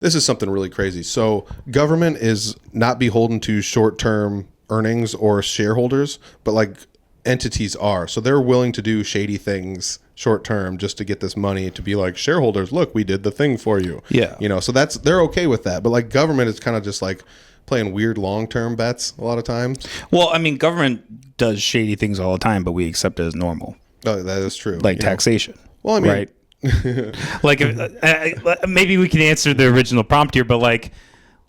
This is something really crazy. So government is not beholden to short-term earnings or shareholders, but like entities are. So they're willing to do shady things short-term just to get this money to be like, shareholders, look, we did the thing for you. Yeah. So they're okay with that. But like government is kind of just like playing weird long-term bets a lot of times. Well, I mean, government does shady things all the time, but we accept it as normal. Oh, that is true. Like taxation. Well, I mean, right? Like maybe we can answer the original prompt here, but like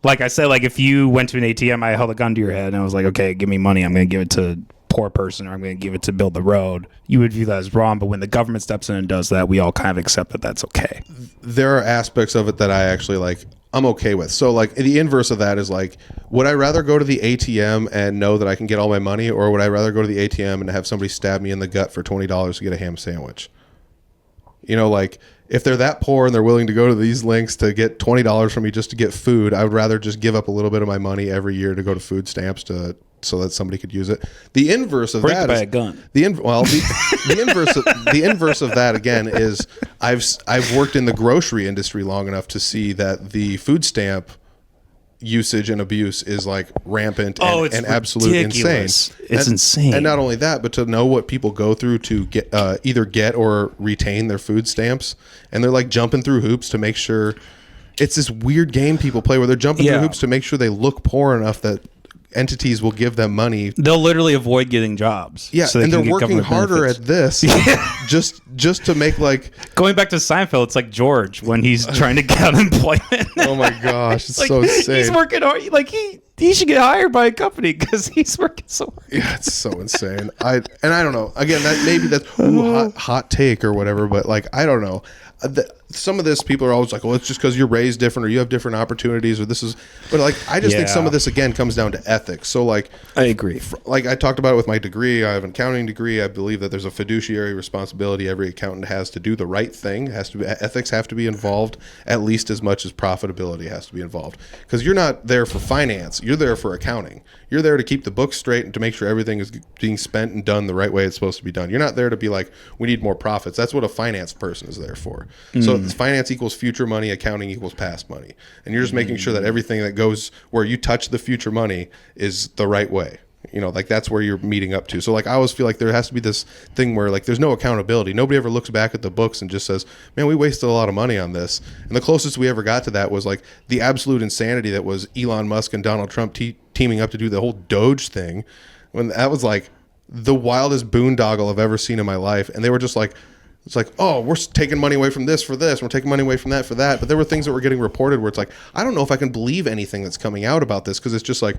I said, like if you went to an ATM, I held a gun to your head and I was like, okay, give me money, I'm going to give it to poor person, or I'm going to give it to build the road. You would view that as wrong, but when the government steps in and does that, we all kind of accept that that's okay. There are aspects of it that I actually like. I'm okay with. So like the inverse of that is like, would I rather go to the ATM and know that I can get all my money, or would I rather go to the ATM and have somebody stab me in the gut for $20 to get a ham sandwich? Like if they're that poor and they're willing to go to these lengths to get $20 from me just to get food, I would rather just give up a little bit of my money every year to go to food stamps so that somebody could use it. The inverse of that buy is a gun. The inverse of that again is I've worked in the grocery industry long enough to see that the food stamp usage and abuse is like rampant and absolutely insane. It's insane. And not only that, but to know what people go through to get either get or retain their food stamps, and they're like jumping through hoops to make sure. It's this weird game people play where they're jumping through hoops to make sure they look poor enough that entities will give them money. They'll literally avoid getting jobs. Yeah, so and they're working harder at this just to make like... Going back to Seinfeld, it's like George when he's trying to get unemployment. Oh my gosh, it's like, so insane. He's working hard. Like he should get hired by a company because he's working so hard. Yeah, it's so insane. I don't know. Again, that's hot take or whatever, but like I don't know. Some of this people are always like, well, it's just because you're raised different or you have different opportunities or this is, but like I just think some of this again comes down to ethics. So like I agree. Like I talked about it with my degree. I have an accounting degree. I believe that there's a fiduciary responsibility every accountant has to do the right thing. Ethics have to be involved at least as much as profitability has to be involved, because you're not there for finance. You're there for accounting. You're there to keep the books straight and to make sure everything is being spent and done the right way it's supposed to be done. You're not there to be like, we need more profits. That's what a finance person is there for. So finance equals future money, accounting equals past money. And you're just making sure that everything that goes where you touch the future money is the right way. Like that's where you're meeting up to. So like I always feel like there has to be this thing where like there's no accountability. Nobody ever looks back at the books and just says, man, we wasted a lot of money on this. And the closest we ever got to that was like the absolute insanity that was Elon Musk and Donald Trump teaming up to do the whole Doge thing, when that was like the wildest boondoggle I've ever seen in my life. And they were just like, it's like, oh, we're taking money away from this for this. We're taking money away from that for that. But there were things that were getting reported where it's like, I don't know if I can believe anything that's coming out about this, because it's just like,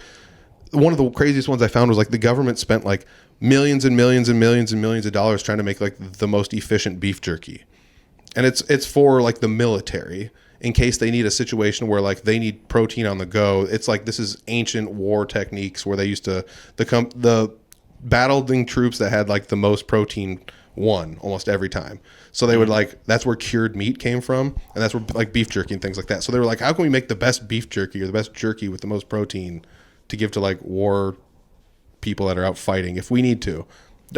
one of the craziest ones I found was like the government spent like millions and millions and millions and millions of dollars trying to make like the most efficient beef jerky. And it's for like the military in case they need a situation where like they need protein on the go. It's like, this is ancient war techniques where they used to, the battling troops that had like the most protein won almost every time. So they would like, that's where cured meat came from. And that's where like beef jerky and things like that. So they were like, how can we make the best beef jerky or the best jerky with the most protein to give to like war people that are out fighting if we need to?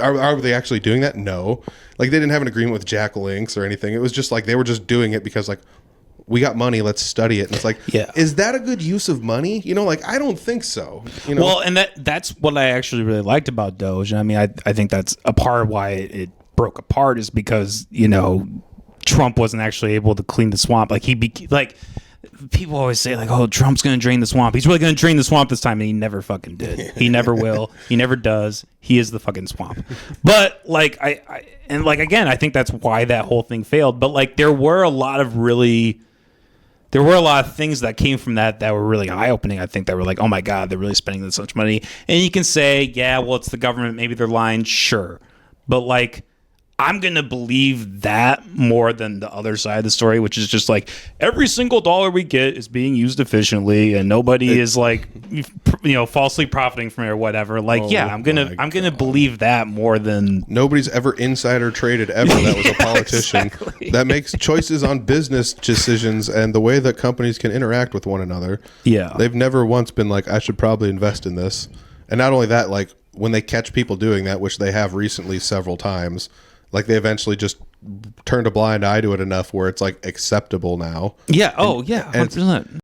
Are they actually doing that? No. Like they didn't have an agreement with Jackal Inc. or anything. It was just like they were just doing it because like, we got money, let's study it. And it's like, is that a good use of money? Like I don't think so. Well, and that's what I actually really liked about Doge. And I mean, I think that's a part of why it broke apart, is because Trump wasn't actually able to clean the swamp. Like people always say like, oh, Trump's going to drain the swamp. He's really going to drain the swamp this time. And he never fucking did. He never will. He never does. He is the fucking swamp. But like, again, I think that's why that whole thing failed. But like, there were a lot of things that came from that were really eye-opening. I think that were like, oh my God, they're really spending this much money. And you can say, yeah, well, it's the government. Maybe they're lying. Sure. But like, I'm going to believe that more than the other side of the story, which is just like every single dollar we get is being used efficiently and nobody is like, falsely profiting from it or whatever. Like, I'm going to believe that more than nobody's ever insider traded ever. That was a politician that makes choices on business decisions and the way that companies can interact with one another. Yeah. They've never once been like, I should probably invest in this. And not only that, like when they catch people doing that, which they have recently several times, like they eventually just turned a blind eye to it enough where it's like acceptable now. Yeah. Oh, yeah. 100%.